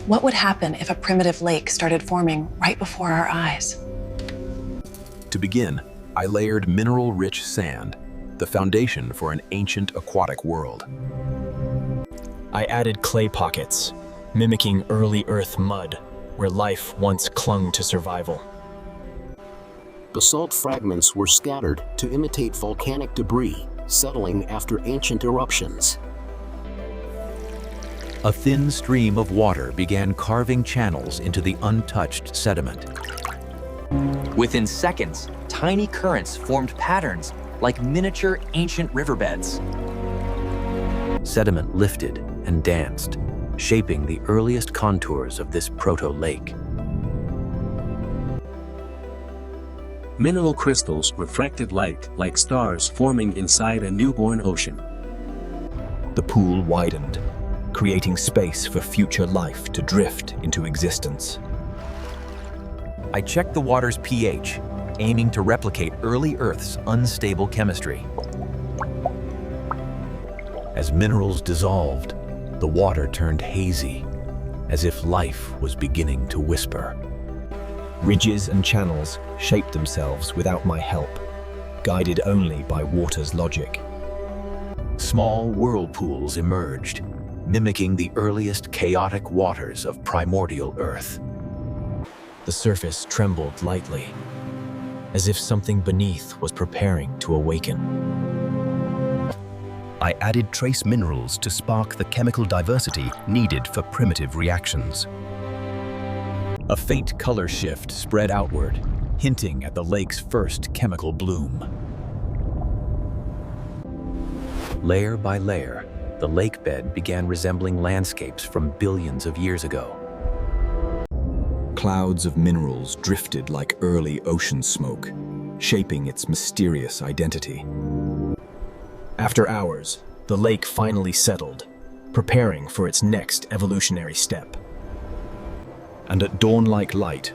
What would happen if a primitive lake started forming right before our eyes? To begin, I layered mineral-rich sand, the foundation for an ancient aquatic world. I added clay pockets, mimicking early Earth mud, where life once clung to survival. Basalt fragments were scattered to imitate volcanic debris, settling after ancient eruptions. A thin stream of water began carving channels into the untouched sediment. Within seconds, tiny currents formed patterns like miniature ancient riverbeds. Sediment lifted and danced, shaping the earliest contours of this proto-lake. Mineral crystals refracted light like stars forming inside a newborn ocean. The pool widened, creating space for future life to drift into existence. I checked the water's pH, aiming to replicate early Earth's unstable chemistry. As minerals dissolved, the water turned hazy, as if life was beginning to whisper. Ridges and channels shaped themselves without my help, guided only by water's logic. Small whirlpools emerged, mimicking the earliest chaotic waters of primordial Earth. The surface trembled lightly, as if something beneath was preparing to awaken. I added trace minerals to spark the chemical diversity needed for primitive reactions. A faint color shift spread outward, hinting at the lake's first chemical bloom. Layer by layer, the lake bed began resembling landscapes from billions of years ago. Clouds of minerals drifted like early ocean smoke, shaping its mysterious identity. After hours, the lake finally settled, preparing for its next evolutionary step. And at dawn-like light,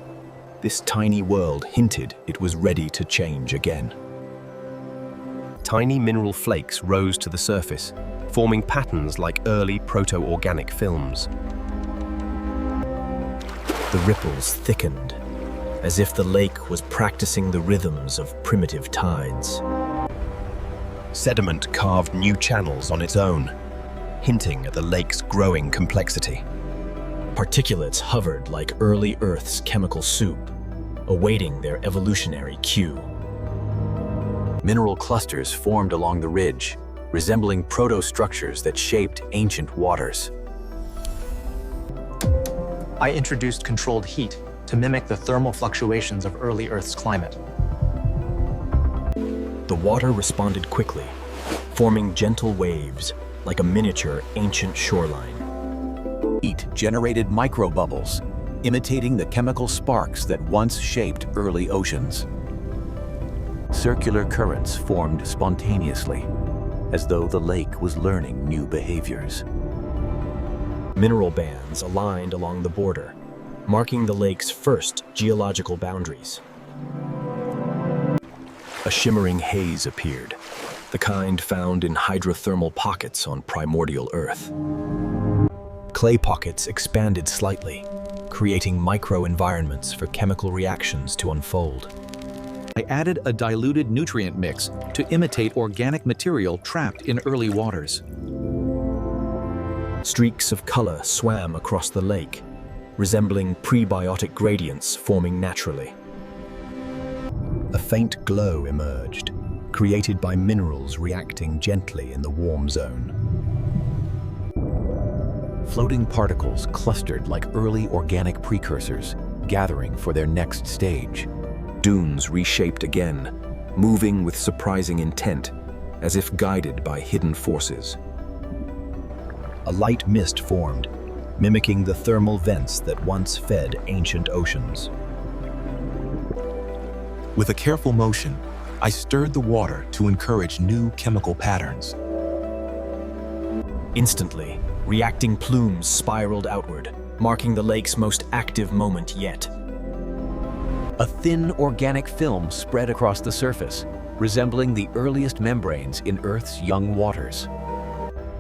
this tiny world hinted it was ready to change again. Tiny mineral flakes rose to the surface, forming patterns like early proto-organic films. The ripples thickened, as if the lake was practicing the rhythms of primitive tides. Sediment carved new channels on its own, hinting at the lake's growing complexity. Particulates hovered like early Earth's chemical soup, awaiting their evolutionary cue. Mineral clusters formed along the ridge, resembling proto-structures that shaped ancient waters. I introduced controlled heat to mimic the thermal fluctuations of early Earth's climate. The water responded quickly, forming gentle waves like a miniature ancient shoreline. Heat generated microbubbles, imitating the chemical sparks that once shaped early oceans. Circular currents formed spontaneously, as though the lake was learning new behaviors. Mineral bands aligned along the border, marking the lake's first geological boundaries. A shimmering haze appeared, the kind found in hydrothermal pockets on primordial Earth. Clay pockets expanded slightly, creating micro-environments for chemical reactions to unfold. I added a diluted nutrient mix to imitate organic material trapped in early waters. Streaks of color swam across the lake, resembling prebiotic gradients forming naturally. A faint glow emerged, created by minerals reacting gently in the warm zone. Floating particles clustered like early organic precursors, gathering for their next stage. Dunes reshaped again, moving with surprising intent, as if guided by hidden forces. A light mist formed, mimicking the thermal vents that once fed ancient oceans. With a careful motion, I stirred the water to encourage new chemical patterns. Instantly, reacting plumes spiraled outward, marking the lake's most active moment yet. A thin organic film spread across the surface, resembling the earliest membranes in Earth's young waters.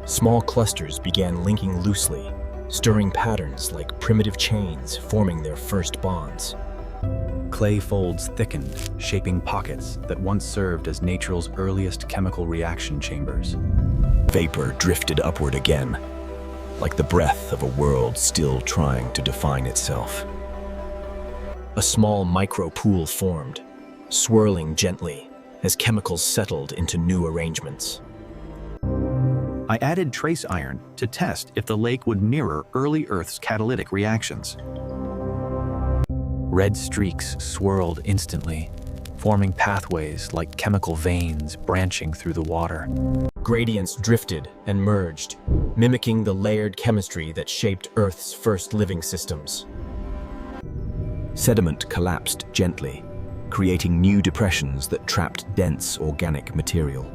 Small clusters began linking loosely, stirring patterns like primitive chains forming their first bonds. Clay folds thickened, shaping pockets that once served as nature's earliest chemical reaction chambers. Vapor drifted upward again, like the breath of a world still trying to define itself. A small micro-pool formed, swirling gently as chemicals settled into new arrangements. I added trace iron to test if the lake would mirror early Earth's catalytic reactions. Red streaks swirled instantly, forming pathways like chemical veins branching through the water. Gradients drifted and merged, mimicking the layered chemistry that shaped Earth's first living systems. Sediment collapsed gently, creating new depressions that trapped dense organic material.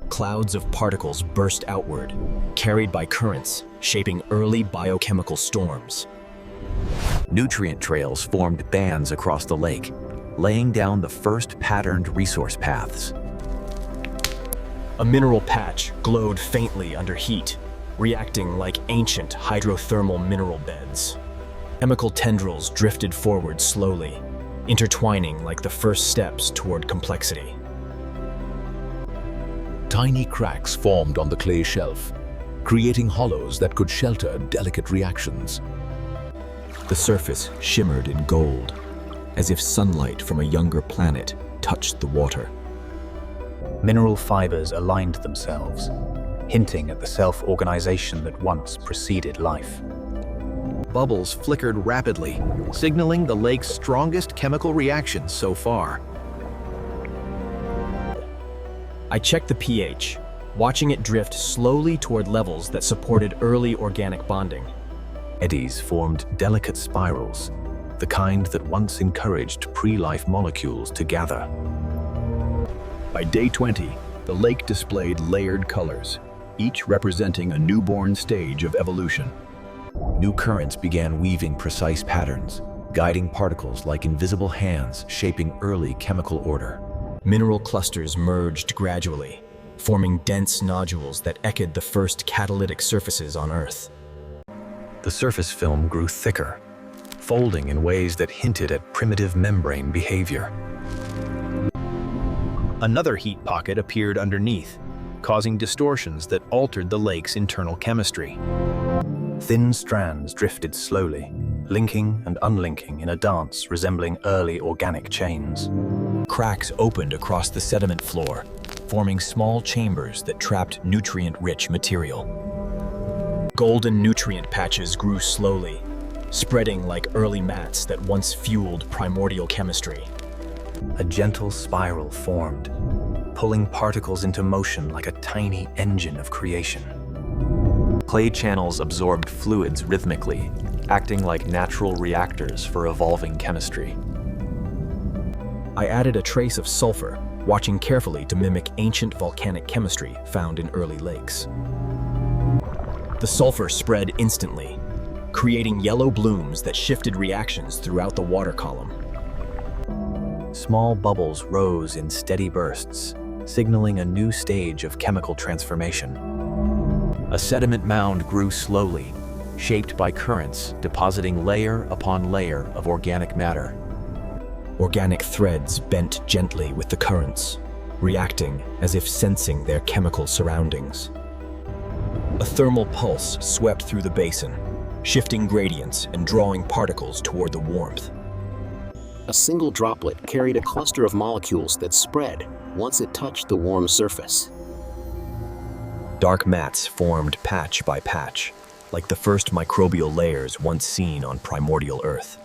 Clouds of particles burst outward, carried by currents, shaping early biochemical storms. Nutrient trails formed bands across the lake, laying down the first patterned resource paths. A mineral patch glowed faintly under heat, reacting like ancient hydrothermal mineral beds. Chemical tendrils drifted forward slowly, intertwining like the first steps toward complexity. Tiny cracks formed on the clay shelf, creating hollows that could shelter delicate reactions. The surface shimmered in gold, as if sunlight from a younger planet touched the water. Mineral fibers aligned themselves, hinting at the self-organization that once preceded life. Bubbles flickered rapidly, signaling the lake's strongest chemical reactions so far. I checked the pH, watching it drift slowly toward levels that supported early organic bonding. Eddies formed delicate spirals, the kind that once encouraged pre-life molecules to gather. By day 20, the lake displayed layered colors, each representing a newborn stage of evolution. New currents began weaving precise patterns, guiding particles like invisible hands shaping early chemical order. Mineral clusters merged gradually, forming dense nodules that echoed the first catalytic surfaces on Earth. The surface film grew thicker, folding in ways that hinted at primitive membrane behavior. Another heat pocket appeared underneath, causing distortions that altered the lake's internal chemistry. Thin strands drifted slowly, linking and unlinking in a dance resembling early organic chains. Cracks opened across the sediment floor, forming small chambers that trapped nutrient-rich material. Golden nutrient patches grew slowly, spreading like early mats that once fueled primordial chemistry. A gentle spiral formed, pulling particles into motion like a tiny engine of creation. Clay channels absorbed fluids rhythmically, acting like natural reactors for evolving chemistry. I added a trace of sulfur, watching carefully to mimic ancient volcanic chemistry found in early lakes. The sulfur spread instantly, creating yellow blooms that shifted reactions throughout the water column. Small bubbles rose in steady bursts, signaling a new stage of chemical transformation. A sediment mound grew slowly, shaped by currents depositing layer upon layer of organic matter. Organic threads bent gently with the currents, reacting as if sensing their chemical surroundings. A thermal pulse swept through the basin, shifting gradients and drawing particles toward the warmth. A single droplet carried a cluster of molecules that spread once it touched the warm surface. Dark mats formed patch by patch, like the first microbial layers once seen on primordial Earth.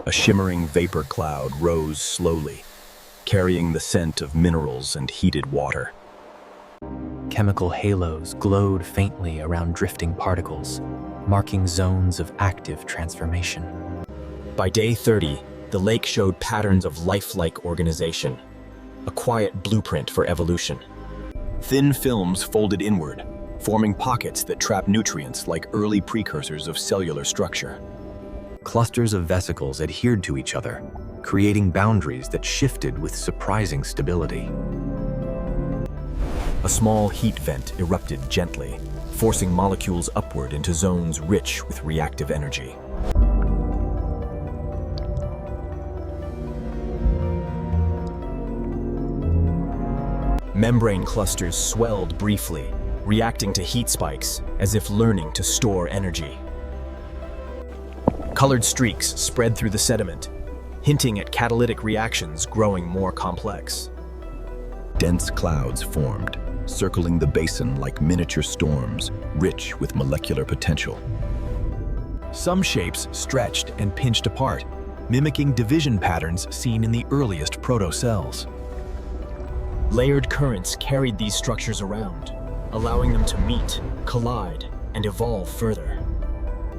A shimmering vapor cloud rose slowly, carrying the scent of minerals and heated water. Chemical halos glowed faintly around drifting particles, marking zones of active transformation. By day 30, the lake showed patterns of lifelike organization, a quiet blueprint for evolution. Thin films folded inward, forming pockets that trap nutrients like early precursors of cellular structure. Clusters of vesicles adhered to each other, creating boundaries that shifted with surprising stability. A small heat vent erupted gently, forcing molecules upward into zones rich with reactive energy. Membrane clusters swelled briefly, reacting to heat spikes as if learning to store energy. Colored streaks spread through the sediment, hinting at catalytic reactions growing more complex. Dense clouds formed, circling the basin like miniature storms, rich with molecular potential. Some shapes stretched and pinched apart, mimicking division patterns seen in the earliest protocells. Layered currents carried these structures around, allowing them to meet, collide, and evolve further.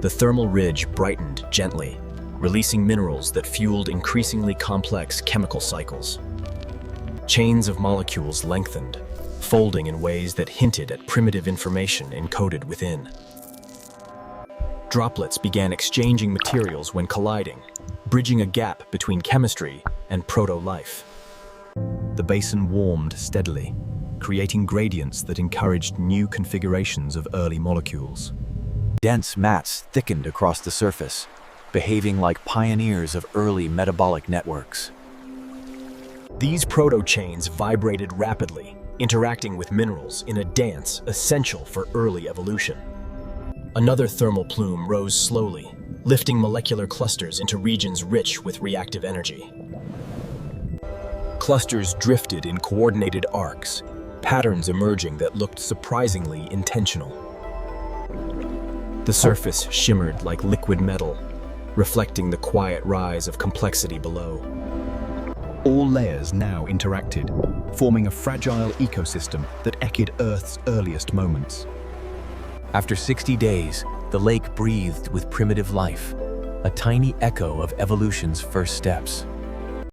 The thermal ridge brightened gently, releasing minerals that fueled increasingly complex chemical cycles. Chains of molecules lengthened, folding in ways that hinted at primitive information encoded within. Droplets began exchanging materials when colliding, bridging a gap between chemistry and proto-life. The basin warmed steadily, creating gradients that encouraged new configurations of early molecules. Dense mats thickened across the surface, behaving like pioneers of early metabolic networks. These proto-chains vibrated rapidly, interacting with minerals in a dance essential for early evolution. Another thermal plume rose slowly, lifting molecular clusters into regions rich with reactive energy. Clusters drifted in coordinated arcs, patterns emerging that looked surprisingly intentional. The surface shimmered like liquid metal, reflecting the quiet rise of complexity below. All layers now interacted, forming a fragile ecosystem that echoed Earth's earliest moments. After 60 days, the lake breathed with primitive life, a tiny echo of evolution's first steps.